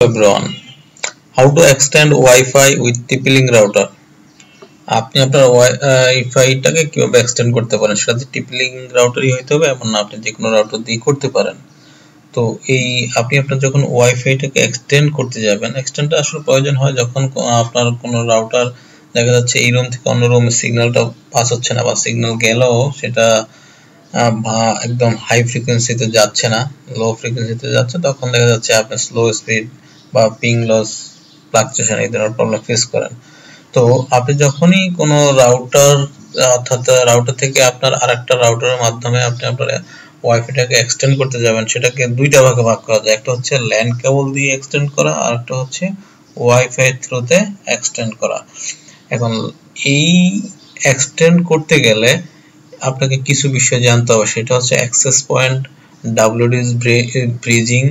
everyone, how to extend Wi-Fi with TP-Link router। আপনি আপনার ওয়াইফাইটাকে কিভাবে এক্সটেন্ড করতে পারেন, সেটা TP-Link রাউটারই হইতে হবে এমন না, আপনি যে কোনো রাউটার দিয়ে করতে পারেন। তো এই আপনি আপনার যখন ওয়াইফাইটাকে এক্সটেন্ড করতে যাবেন, এক্সটেন্ডটা আসলে প্রয়োজন হয় যখন আপনার কোনো রাউটার দেখা যাচ্ছে এই রুম থেকে অন্য রুমে সিগন্যালটা পাস হচ্ছে না, বা সিগন্যাল গেলেও সেটা একদম হাই ফ্রিকোয়েন্সিতে যাচ্ছে না, লো ফ্রিকোয়েন্সিতে যাচ্ছে, তখন দেখা যাচ্ছে আপনি স্লো স্পিড বা পিং লস ফ্লাকচুয়েশন এই ধরনের প্রবলেম ফেস করেন। তো আপনি যখনই কোনো রাউটার অর্থাৎ রাউটার থেকে আপনার আরেকটা রাউটারের মাধ্যমে আপনি আপনার ওয়াইফাইটাকে এক্সটেন্ড করতে যাবেন, সেটাকে দুইটা ভাগে ভাগ করা যায়। একটা হচ্ছে ল্যান কেবল দিয়ে এক্সটেন্ড করা, আর একটা হচ্ছে ওয়াইফাই থ্রুতে এক্সটেন্ড করা। এখন এই এক্সটেন্ড করতে গেলে আপনাকে কিছু বিষয় জানতে হবে, সেটা হচ্ছে access point, WDS bridging,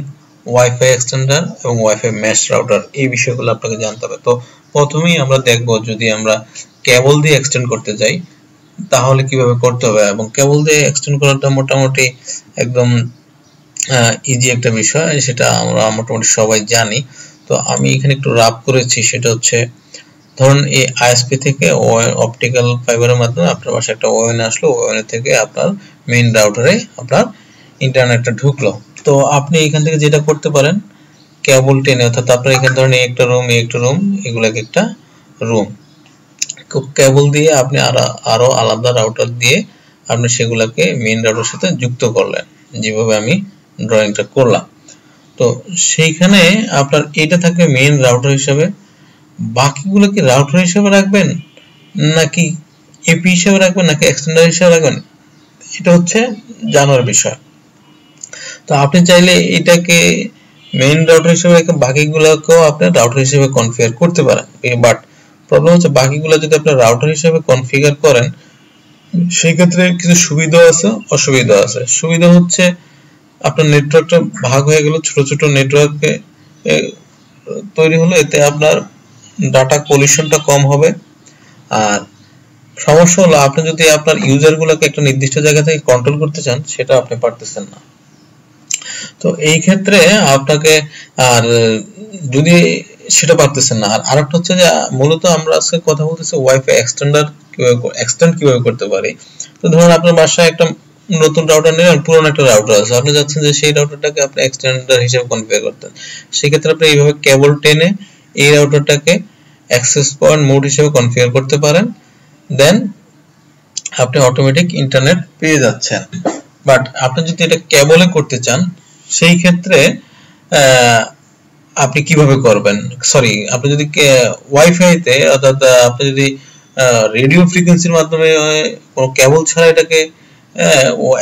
wifi extender এবং ওয়াইফাই মেশ রাউটার, এই বিষয়গুলো আপনাকে জানতে হবে। তো প্রথমেই আমরা দেখব, যদি আমরা কেবল দিয়ে এক্সটেন্ড করতে যাই তাহলে কিভাবে করতে হবে, এবং কেবল দিয়ে এক্সটেন্ড করাটা মোটামুটি একদম ইজি একটা বিষয়, সেটা আমরা মোটামুটি সবাই জানি। তো আমি এখানে একটু রাফ করেছি, সেটা হচ্ছে ধরুন এই আইএসপি থেকে অপটিক্যাল ফাইবারের মাধ্যমে আপনার পাশে একটা ওএন আসলো, ওএন থেকে আপনার মেইন রাউটারে আপনার ইন্টারনেটটা ঢুকলো। তো আপনি এখান থেকে যেটা করতে পারেন, কেবল টেনে, অর্থাৎ আপনার এখানে ধরুন একটা রুম, এগুলোকে একটা রুম, কেবল দিয়ে আপনি আরো আলাদা রাউটার দিয়ে আপনি সেগুলোকে মেইন রাউটারের সাথে যুক্ত করলেন, যেভাবে আমি ড্রয়িংটা করলাম। তো সেইখানে আপনার এটা থাকবে মেইন রাউটার হিসেবে, বাকিগুলো কি রাউটার হিসেবে রাখবেন নাকি এপি হিসেবে রাখবেন নাকি এক্সটেন্ডার হিসেবে রাখবেন, এটা হচ্ছে জানার বিষয়। তো আপনি চাইলে এটাকে মেইন রাউটার হিসেবে রেখে বাকিগুলোকেও আপনি রাউটার হিসেবে কনফিগার করতে পারেন, বাট প্রবলেম হচ্ছে বাকিগুলো যদি আপনি রাউটার হিসেবে কনফিগার করেন সেই ক্ষেত্রে কিছু সুবিধা আছে, অসুবিধা আছে। সুবিধা হচ্ছে আপনার নেটওয়ার্কটা ভাগ হয়ে গেল, ছোট ছোট নেটওয়ার্কে তৈরি হলো, এতে আপনার ডাটা কলিশনটা কম হবে। আর সমস্যা হলো আপনি যদি আপনার ইউজারগুলোকে একটা নির্দিষ্ট জায়গা থেকে কন্ট্রোল করতে চান, সেটা আপনি পারতেছেন না। তো এই ক্ষেত্রে আপনাকে, আর যদি সেটা পারতেছেন না, আর আরেকটা হচ্ছে যে মূলত আমরা আজকে কথা বলতেছি ওয়াইফাই এক্সটেন্ড কিভাবে করতে পারি। তো ধরুন আপনার বাসায় একটা নতুন রাউটার নিলেন, পুরনো একটা রাউটার আছে, আপনি যাচ্ছেন যে সেই রাউটারটাকে আপনি এক্সটেন্ডার হিসেবে কনফিগার করতেন, সেক্ষেত্রে আপনি এইভাবে কেবল টেনে এই রাউটারটাকে অ্যাক্সেস পয়েন্ট মোড হিসেবে কনফিগার করতে পারেন, দেন আপনি অটোমেটিক ইন্টারনেট পেয়ে যাচ্ছেন। বাট আপনি যদি এটা কেবলে করতে চান, সেই ক্ষেত্রে আপনি কিভাবে করবেন, সরি, আপনি যদি ওয়াইফাইতে অর্থাৎ আপনি যদি রেডিও ফ্রিকোয়েন্সির মাধ্যমে কোনো কেবল ছাড়া এটাকে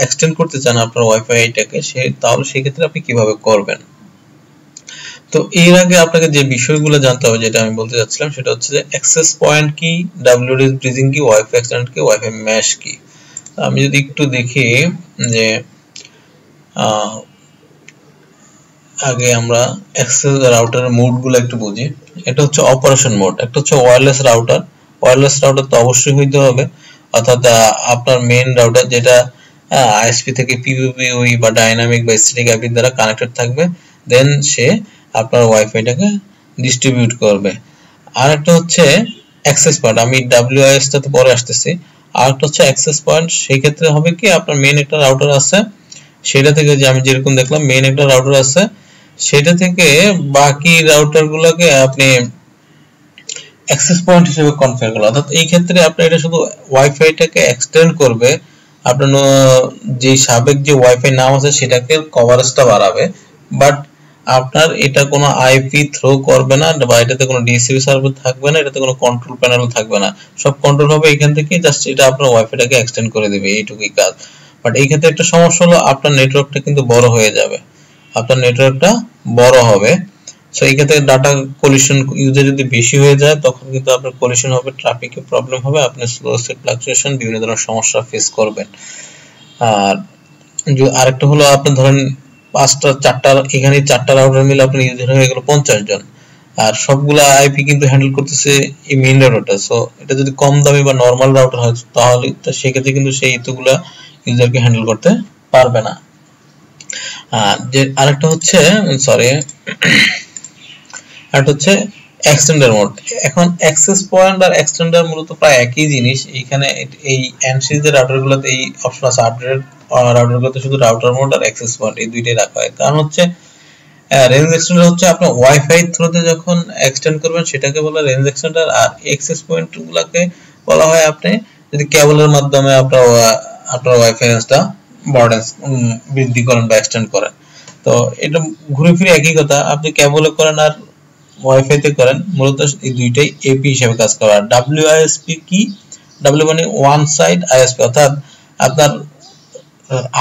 এক্সটেন্ড করতে চান আপনার ওয়াইফাইটাকে, তাহলে সেই ক্ষেত্রে আপনি কিভাবে করবেন। তো এর আগে আপনাকে যে বিষয়গুলো জানতে হবে, যেটা আমি বলতে যাচ্ছিলাম, সেটা হচ্ছে যে অ্যাক্সেস পয়েন্ট কি, WDS ব্রিজিং কি, ওয়াইফাই এক্সটেন্ড কি, ওয়াইফাই মেশ কি। আমি যদি একটু দেখি যে আগে আমরা অ্যাক্সেস রাউটারের মোডগুলো একটু বুঝি। এটা হচ্ছে অপারেশন মোড, একটা হচ্ছে ওয়্যারলেস রাউটার। ওয়্যারলেস রাউটার তো অবশ্যই হইতে হবে, অর্থাৎ আপনার মেইন রাউটার যেটা আইএসপি থেকে পিভিপিওই বা ডাইনামিক বা স্ট্যাটিক আইপি দ্বারা কানেক্টেড থাকবে, দেন সে আপনার ওয়াইফাইটাকে ডিস্ট্রিবিউট করবে। আর একটা হচ্ছে অ্যাক্সেস পয়েন্ট, আমি WIS টাতে পরে আসতেছি। আর একটা হচ্ছে অ্যাক্সেস পয়েন্ট, সেই ক্ষেত্রে হবে কি আপনার মেইন একটা রাউটার আছে, সেটা থেকে, যে আমি যেরকম দেখলাম মেইন একটা রাউটার আছে, সেটা থেকে বাকি রাউটারগুলোকে আপনি অ্যাক্সেস পয়েন্ট হিসেবে কনফিগার করলেন। অর্থাৎ এই ক্ষেত্রে আপনি এটা শুধু ওয়াইফাইটাকে এক্সটেন্ড করবে, আপনার যে সাবেক যে ওয়াইফাই নাম আছে সেটাকে কভারেজটা বাড়াবে, বাট আপনার এটা কোনো আইপি থ্রো করবে না, বা এটাতে কোনো ডিসিপি সার্ভার থাকবে না, এটাতে কোনো কন্ট্রোল প্যানেল থাকবে না, সব কন্ট্রোল হবে এখান থেকে, জাস্ট এটা আপনার ওয়াইফাইটাকে এক্সটেন্ড করে দিবে, এইটুকুই কাজ। বাট এই ক্ষেত্রে একটা সমস্যা হলো, আপনার নেটওয়ার্কটা কিন্তু বড় হয়ে যাবে, আপনার নেটওয়ার্কটা বড় হবে। সো এই ক্ষেত্রে ডাটা কলিশন ইউজার যদি বেশি হয়ে যায়, তখন কিন্তু আপনার কলিশন হবে, ট্রাফিকে প্রবলেম হবে, আপনি স্লো স্পিড ফ্লাকচুয়েশন বিভিন্ন ধরনের সমস্যা ফেস করবেন। আর আরেকটা হলো, আপনি ধরেন এখানে চারটা রাউটার মিলে আপনার ইউজার হয়ে গেল 50 জন, আর সবগুলা আইপি কিন্তু হ্যান্ডেল করতেছে এই মেইন রাউটারটা। সো এটা যদি কম দামি বা নরমাল রাউটার হয়, তাহলে সেক্ষেত্রে কিন্তু সেই এতগুলা ইউজারকে হ্যান্ডেল করতে পারবে না। যে আরেকটা হচ্ছে, সরি, আর হচ্ছে এক্সটেন্ডার মোড। এখন অ্যাক্সেস পয়েন্ট আর এক্সটেন্ডার মূলত প্রায় একই জিনিস। এখানে এই এন সিরিজের রাউটারগুলোতে এই অপশন আছে, আপডেট রাউটারগুলোতে শুধু রাউটার মোড আর অ্যাক্সেস পয়েন্ট এই দুইটাই রাখা হয়। কারণ হচ্ছে রেঞ্জ এক্সটেন্ডার হচ্ছে আপনি ওয়াইফাই থ্রুতে যখন এক্সটেন্ড করবেন সেটাকে বলে রেঞ্জ এক্সটেন্ডার, আর অ্যাক্সেস পয়েন্টগুলোকে বলা হয় আপনি যদি কেবলের মাধ্যমে আপনার ওয়াইফাই রেঞ্জটা বৃদ্ধি করেন বা এক্সটেন্ড করেন। তো এটা ঘুরে ফিরে একই কথা, আপনি কেবলে করেন আর ওয়াইফাই তে করেন, মূলত এই দুইটাই এপি হিসেবে কাজ করে। আর ডব্লিউআইএসপি কি? ডব্লিউ মানে ওয়ান সাইড আইএসপি, অর্থাৎ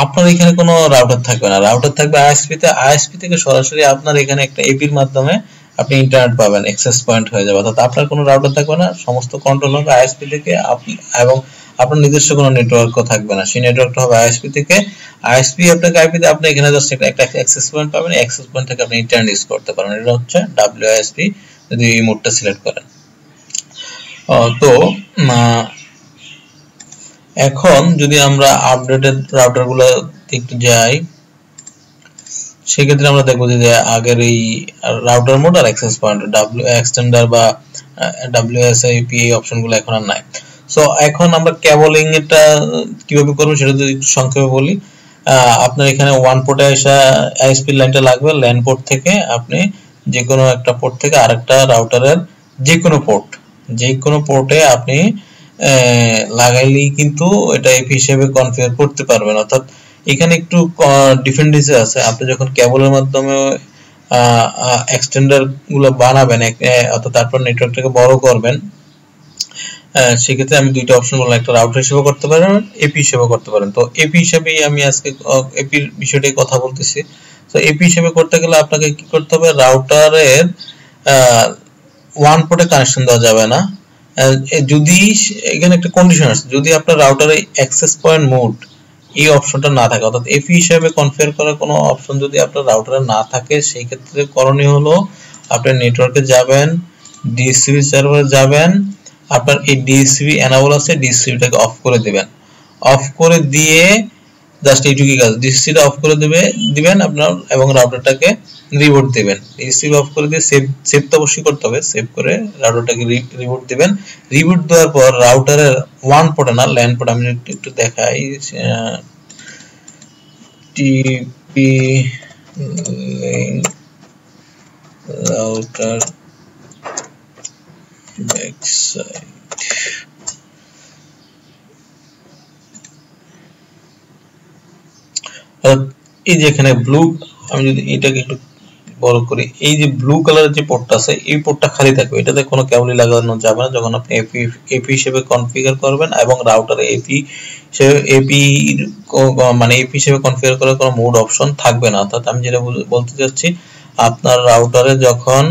আপনার এখানে কোনো রাউটার থাকবে না, রাউটার থাকবে আইএসপি তে। আইএসপি থেকে সরাসরি আপনার এখানে একটা এপির মাধ্যমে আপনি ইন্টারনেট পাবেন, অ্যাক্সেস পয়েন্ট হয়ে যাবে, অর্থাৎ আপনার কোনো রাউটার থাকবে না, সমস্ত কন্ট্রোল হবে আইএসপি থেকে। এবং আপনার নিজস্ব কোনো নেটওয়ার্কও থাকবে না, সেই নেটওয়ার্কটা হবে আইএসপি থেকে। আইএসপি আপনাকে আইপি তে আপনি এখানে জাস্ট একটা অ্যাক্সেস পয়েন্ট পাবেন, অ্যাক্সেস পয়েন্ট থেকে আপনি ইন্টারনেট ইউজ করতে পারেন। এটা হচ্ছে ডব্লিউআইএসপি যদি এই মোডটা সিলেক্ট করেন। তো এখন যদি আমরা আপডেটেড রাউটারগুলো একটু যাই, সেক্ষেত্রে আমরা দেখবো যে আগের এই রাউটার মোড আর অ্যাক্সেস পয়েন্ট ডব্লিউ এক্সটেন্ডার বা ডব্লিউএসআইপি এই অপশনগুলো এখন আর নাই। সো এখন আমরা কেবলিং এটা কিভাবে করব সেটা যদি একটু সংক্ষেপে বলি। আপনার এখানে ওয়ান পোর্টে আসা আইএসপি লাইনটা লাগবে, ল্যান পোর্ট থেকে আপনি যে কোনো একটা পোর্ট থেকে আরেকটা রাউটারের যে কোনো পোর্টে আপনি লাগাইলেই কিন্তু এটা এপি হিসেবে কনফিগার করতে পারবেন। অর্থাৎ এখানে একটু ডিফারেন্স আছে, আপনি যখন কেবলের মাধ্যমে এক্সটেন্ডার গুলো বানাবেন অর্থাৎ তারপর নেটওয়ার্কটাকে বড় করবেন, সেক্ষেত্রে আমি দুইটা অপশন বললাম, একটা রাউটার হিসেবে করতে পারেন, এপি হিসেবে করতে পারেন। তো এপি হিসেবেই আমি আজকে এপির বিষয়টাই কথা বলতেছি। তো এপি হিসেবে করতে গেলে আপনাকে কি করতে হবে, রাউটারের ওয়ান পোর্টে কানেকশন দেওয়া যাবে না, যদি এখানে একটা কন্ডিশন আছে, যদি আপনার রাউটারে অ্যাক্সেস পয়েন্ট মোড এই অপশনটা না থাকে, অর্থাৎ এপি হিসেবে কনফিগার করার কোনো অপশন যদি আপনার রাউটারে না থাকে, সেই ক্ষেত্রে করণীয় হলো আপনি নেটওয়ার্কে যাবেন, ডিএসসিবি সার্ভারে যাবেন, আপনার এই ডিএসসিবি এনাবল আছে, ডিএসসিবিটাকে অফ করে দিবেন। অফ করে দিয়ে জাস্ট এইটুকুই কাজ, ডিএসসিবিটা অফ করে দিবেন আপনার, এবং রাউটারটাকে রিবুট দিবেন। ডিএসসিবি অফ করে দিয়ে সেভ তো অবশ্যই করতে হবে, সেভ করে রাউটারটাকে রিবুট দিবেন। রিবুট দেওয়ার পর রাউটারের ওয়ান পোর্টে না, ল্যান পোর্ট আমি একটু দেখাই, টিপি রাউটার ব্যাকসাইড, এই যে এখানে ব্লু, আমি যদি এটাকে একটু বড় করি, এই যে ব্লু কালারের যে পোর্টটা আছে এই পোর্টটা খালি থাকবে, এটাতে কোনো কেবলই লাগানো যাবে না যখন আপনি এপি হিসেবে কনফিগার করবেন, এবং রাউটারে এপি হিসেবে কনফিগার করার কোনো মোড অপশন থাকবে না। অর্থাৎ আমি যেটা বলতে চাচ্ছি, আপনার রাউটারে যখন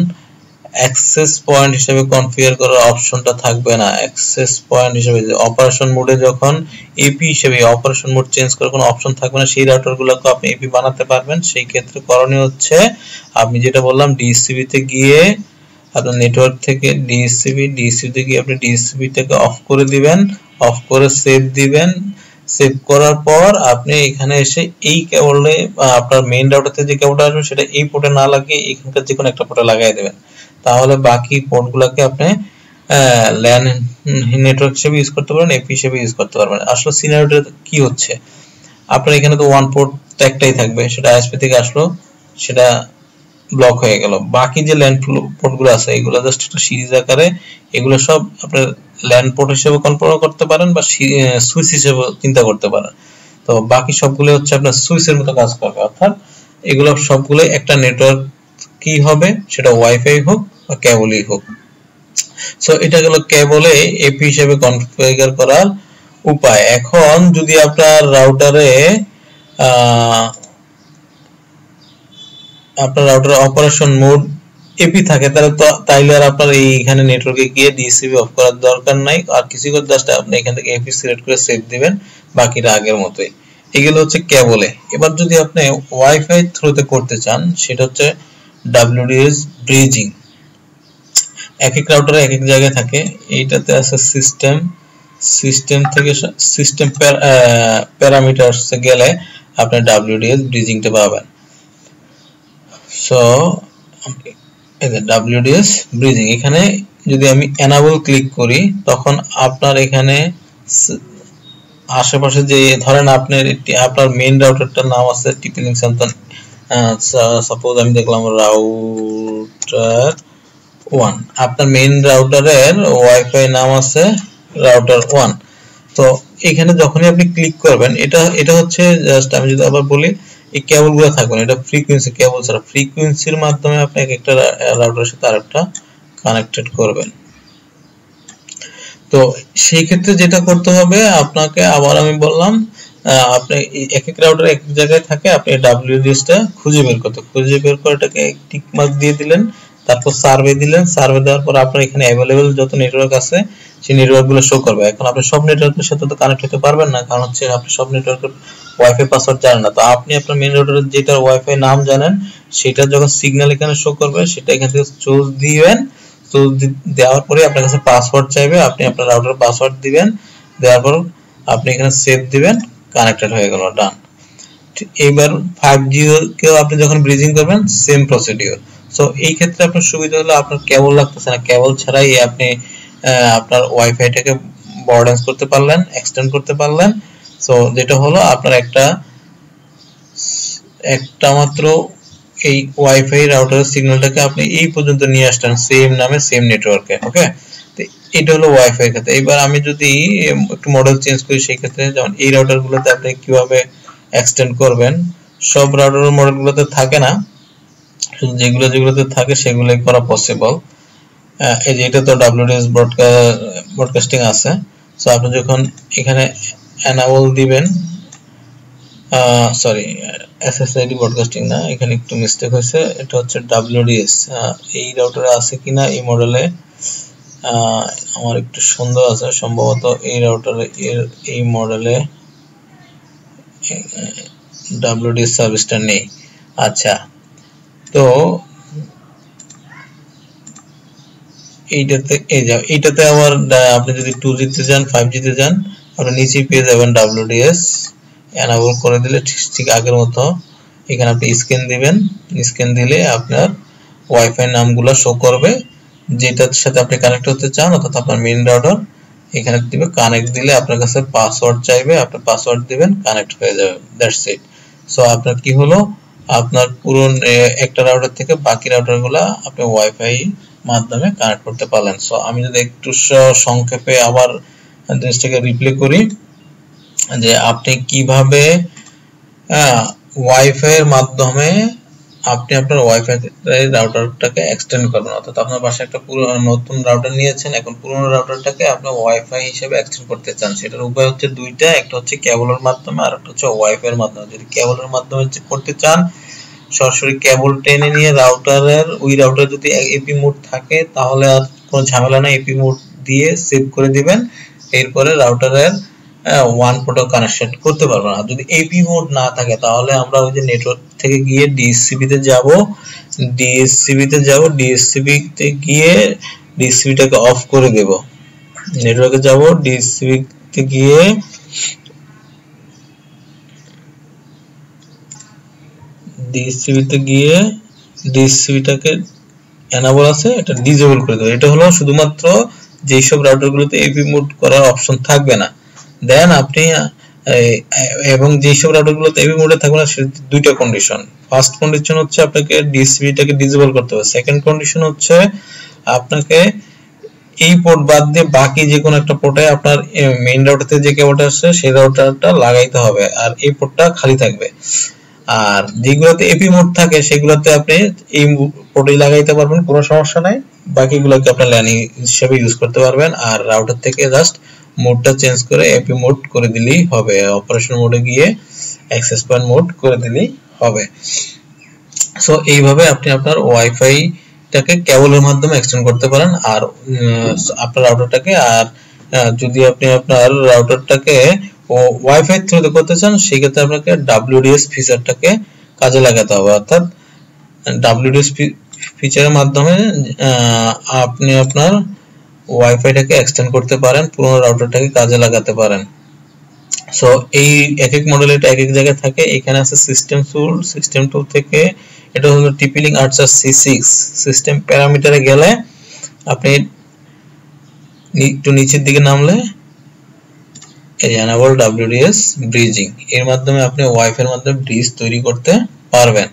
অ্যাক্সেস পয়েন্ট হিসেবে কনফিগার করার অপশনটা থাকবে না, অ্যাক্সেস পয়েন্ট হিসেবে অপারেশন মোডে যখন এপি হিসেবে অপারেশন মোড চেঞ্জ করার কোনো অপশন থাকবে না, সেই রাউটারগুলোকে আপনি এপি বানাতে পারবেন। সেই ক্ষেত্রে করণীয় হচ্ছে আমি যেটা বললাম, ডিএসসিবি তে গিয়ে আপনার নেটওয়ার্ক থেকে ডিএসসিবি তে গিয়ে আপনি ডিএসসিবি থেকে অফ করে দিবেন, অফ করে সেভ দিবেন। সেভ করার পর আপনি এখানে এসে এই কেবলে আপনার মেইন রাউটার থেকে যে কেবলটা আসবে সেটা এই পোর্টে না লাগিয়ে এখানকার যে কোনো একটা পোর্টে লাগিয়ে দেবেন, তাহলে বাকি পোর্টগুলোকে আপনি ল্যান নেটওয়ার্ক হিসেবে ইউজ করতে পারবেন, এপি হিসেবে ইউজ করতে পারবেন। আসলে সিনারিওটা কি হচ্ছে, আপনার এখানে তো ওয়ান পোর্ট একটাই থাকবে, সেটা আইএসপি থেকে আসলো, সেটা ব্লক হয়ে গেল। বাকি যে ল্যান পোর্টগুলো আছে এগুলো জাস্ট একটা সিরিজ আকারে, এগুলো সব আপনার ল্যান পোর্ট হিসেবে কনফিগার করতে পারেন বা সুইচ হিসেবে চিন্তা করতে পারেন। তো বাকি সবগুলো হচ্ছে আপনার সুইচের মতো কাজ করবে, অর্থাৎ এগুলো সবগুলো একটা নেটওয়ার্ক কি হবে, সেটা ওয়াইফাই হোক বা কেবলই হোক। সো এটা গেল কেবলে এপি হিসেবে কনফিগার করার উপায়। এখন যদি আপনার রাউটারে অপারেশন মোড এপি থাকে, তাইলে আর আপনার এইখানে নেটওয়ার্কে গিয়ে ডিএসসিবি অফ করার দরকার নাই, আর কিছু করে জাস্ট আপনি এখান থেকে এপি সিলেক্ট করে সেভ দিবেন, বাকিটা আগের মতোই। এগুলো হচ্ছে কেবলে। এবার যদি আপনি ওয়াইফাই থ্রুতে করতে চান, সেটা হচ্ছে ডাব্লিউডিএস ব্রিজিং। এক এক রাউটারে এক এক জায়গায় থাকে, এইটাতে আছে সিস্টেম থেকে সিস্টেম প্যারামিটারস গেলে আপনি ডাব্লিউডিএস ব্রিজিংটা পাবেন। সো এই যে WDS ব্রিজিং, এখানে যদি আমি এনাবল ক্লিক করি তখন আপনার এখানে আশেপাশে যে ধরেন আপনার মেইন রাউটারটার নাম আছে টিপি-লিংক সন্তান, সাপোজ আমি দেখলাম রাউটার 1, আপনার মেইন রাউটারের ওয়াইফাই নাম আছে রাউটার 1। তো এখানে যখনই আপনি ক্লিক করবেন এটা হচ্ছে জাস্ট, আমি যদি আবার বলি এই কেবলগুলো থাকবে না, এটা ফ্রিকোয়েন্সি কেবল ছাড়া ফ্রিকোয়েন্সির মাধ্যমে আপনি একটা রাউটারের সাথে আরেকটা কানেক্টেড করবেন। তো সেই ক্ষেত্রে যেটা করতে হবে আপনাকে, আবার আমি বললাম আপনি এক এক রাউটার এক এক জায়গায় থাকে, আপনি WDS টা খুঁজে বের করে এটাকে টিক মার্ক দিয়ে দিলেন, তারপর সার্ভে দিলেন, সার্ভে দেওয়ার পর আপনার এখানে अवेलेबल যত নেটওয়ার্ক আছে সেই নেটওয়ার্কগুলো শো করবে। এখন আপনি সব নেটওয়ার্কের সাথে তো কানেক্ট হতে পারবেন না, কারণ হচ্ছে আপনি সব নেটওয়ার্কের ওয়াইফাই পাসওয়ার্ড জানেন না। তো আপনি আপনার মেইন রাউটারের যেটা ওয়াইফাই নাম জানেন সেটা যখন সিগন্যাল এখানে শো করবে সেটা এখান থেকে চুজ দিবেন, তো দেওয়ার পরে আপনার কাছে পাসওয়ার্ড চাইবে, আপনি আপনার রাউটারের পাসওয়ার্ড দিবেন, দেওয়ার পর আপনি এখানে সেভ দিবেন, কানেক্টেড হয়ে গেল, ডান। এবার 5G কেও আপনি যখন ব্রিজিং করবেন সেম প্রসিডিউর। সো এই ক্ষেত্রে আপনার সুবিধা হলো আপনার কেবল লাগতেছে না, কেবল ছাড়াই আপনি আপনার ওয়াইফাইটাকে ব্রডব্যান্ড করতে পারলেন, এক্সটেন্ড করতে পারলেন। সো যেটা হলো আপনার একটা মাত্র এই ওয়াইফাই রাউটারের সিগন্যালটাকে আপনি এই পর্যন্ত নিয়ে আসলেন সেম নামে সেম নেটওয়ার্কে। ওকে, তো এটা হলো ওয়াইফাই ক্ষেত্রে। এবার আমি যদি একটু মডেল চেঞ্জ করি সেই ক্ষেত্রে, যেমন এই রাউটারগুলোতে আপনি কিভাবে এক্সটেন্ড করবেন, সব রাউটারের মডেলগুলোতে থাকে না, শুধু যেগুলোতে থাকে সেগুলোই করা পসিবল। এই যে এটা তো WDS ব্রডকাস্টিং আছে। সো আপনি যখন এখানে এনাবল দিবেন, সরি SSID ব্রডকাস্টিং না, এখানে একটু মিস্টেক হয়েছে, এটা হচ্ছে WDS। এই রাউটারে আছে কিনা এই মডেলে, আমার একটু সন্দেহ আছে, সম্ভবত এই রাউটারে এই মডেলে WDS সার্ভিসটা নেই। আচ্ছা, তো এইটাতে আবার আপনি যদি 2G তে যান 5G তে যান আপনি নিচে পেয়ে যাবেন WDS এনাবল করে দিলে ঠিক আগের মতো এখানে আপনি স্ক্যান দিবেন, স্ক্যান দিলে আপনার ওয়াইফাই নামগুলো শো করবে যেটার সাথে আপনি কানেক্ট হতে চান, অর্থাৎ আপনার মেইন রাউটার এখানে দিবে, কানেক্ট দিলে আপনার কাছে পাসওয়ার্ড চাইবে, আপনি পাসওয়ার্ড দিবেন, কানেক্ট হয়ে যাবে, দ্যাটস ইট। সো আপনার কি হলো, আপনার পুরো একটা রাউটার থেকে বাকি রাউটারগুলো আপনি ওয়াইফাই মাধ্যমে কানেক্ট করতে পারলেন। সো আমি যদি একটু সংক্ষেপে আবার জিনিসটাকে রিপ্লে করি যে আপনি কিভাবে ওয়াইফাই এর মাধ্যমে আপনি আপনার ওয়াইফাই রাউটারটাকে এক্সটেন্ড করবেন, অর্থাৎ আপনার বাসায় একটা পুরো নতুন রাউটার নিয়েছেন, এখন পুরনো রাউটারটাকে আপনি ওয়াইফাই হিসেবে এক্সটেন্ড করতে চান। সেটার উপায় হচ্ছে দুইটা, একটা হচ্ছে কেবলের মাধ্যমে আর একটা হচ্ছে ওয়াইফাই এর মাধ্যমে। যদি কেবলের মাধ্যমে করতে চান সরাসরি কেবল টেনে নিয়ে রাউটারের ওই রাউটার যদি এপি মোড থাকে তাহলে আর কোনো ঝামেলা নাই, এপি মোড দিয়ে সেভ করে দিবেন, এরপরে রাউটারের ওয়ান পোর্টও কানেকশন করতে পারবেন। আর যদি এপি মোড না থাকে তাহলে আমরা ওই যে নেটওয়ার্ক থেকে গিয়ে ডিএসসিবি তে যাব, ডিএসসিবি তে গিয়ে ডিএসসিবিটাকে অফ করে দেব, নেটওয়ার্কে যাব, ডিএসসিবি তে গিয়ে ডিএসসিবিটাকে এনাবল আছে এটা ডিসেবল করে দেব। এটা হলো শুধুমাত্র যেই সব রাউটারগুলোতে এপি মোড করার অপশন থাকবে না, দেন আপনি এবং যেই সব রাউটারগুলোতে এপি মোডে থাকবে না সেটা দুইটা কন্ডিশন। ফার্স্ট কন্ডিশন হচ্ছে আপনাকে ডিএসসিবিটাকে ডিসেবল করতে হবে, সেকেন্ড কন্ডিশন হচ্ছে আপনাকে এই পোর্ট বাদ দিয়ে বাকি যে কোনো একটা পোর্টে আপনার মেইন রাউটার থেকে যে কেবলটা আসছে সেই রাউটারটা লাগাইতে হবে আর এই পোর্টটা খালি থাকবে। আর যেগুলোতে এপি মোড থাকে সেগুলোতে আপনি এই পোর্টে লাগাইতে পারবেন, কোনো সমস্যা নাই, বাকিগুলোকে আপনি ল্যান হিসেবে ইউজ করতে পারবেন। আর রাউটার থেকে জাস্ট মোডটা চেঞ্জ করে এপি মোড করে দিলেই হবে, অপারেশন মোডে গিয়ে অ্যাক্সেস পয়েন্ট মোড করে দিলেই হবে। সো এইভাবে আপনি আপনার ওয়াইফাইটাকে কেবলের মাধ্যমে এক্সটেন্ড করতে পারেন আর আপনার রাউটারটাকে। আর যদি আপনি আপনার রাউটারটাকে ওয়াইফাই থ্রুতে করতে চান সেক্ষেত্রে আপনাকে WDS ফিচারটাকে কাজে লাগাতে হবে, অর্থাৎ WDS ফিচারের মাধ্যমে আপনি আপনার ওয়াইফাইটাকে এক্সটেন্ড করতে পারেন, পুরনো রাউটারটাকে কাজে লাগাতে পারেন। সো এই এক এক মডেল এটা এক এক জায়গায় থাকে। এখানে আছে সিস্টেম টুল, সিস্টেম টুল থেকে এটা হলো TP-Link আর্চার C6 সিস্টেম প্যারামিটারে গেলে আপনি একটু নিচের দিকে নামলে এই enable WDS ব্রিজিং এর মাধ্যমে আপনি ওয়াইফাই এর মাধ্যমে ব্রিজ তৈরি করতে পারবেন।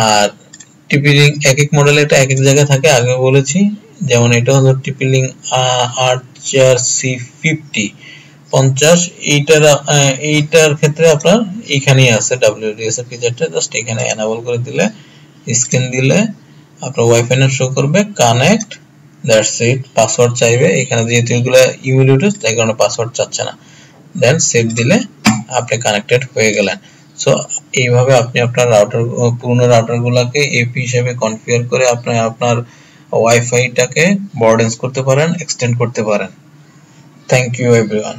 আর TP-Link এক এক মডেলে এটা এক এক জায়গায় থাকে, আগে বলেছি। যেমন এটা হলো TP-Link আর্চার C50 50, এইটার ক্ষেত্রে আপনার এইখানেই আছে WDS এর ফিচারটা, জাস্ট এখানে enable করে দিলে স্ক্রিন দিলে আপনার ওয়াইফাই না শো করবে কানেক্ট, দ্যাটস ইট। পাসওয়ার্ড চাইবে এখানে, যেহেতু এগুলো ইমিউলেটেড তাই কারণে পাসওয়ার্ড চাচ্ছে না, দেন সেভ দিলে আপনি কানেক্টেড হয়ে গেলেন। সো এইভাবে আপনি আপনার রাউটার পুরনো রাউটারগুলোকে এপি হিসেবে কনফিগার করে আপনি আপনার ওয়াইফাইটাকে ব্রডেন্স করতে পারেন, এক্সটেন্ড করতে পারেন। Thank you everyone.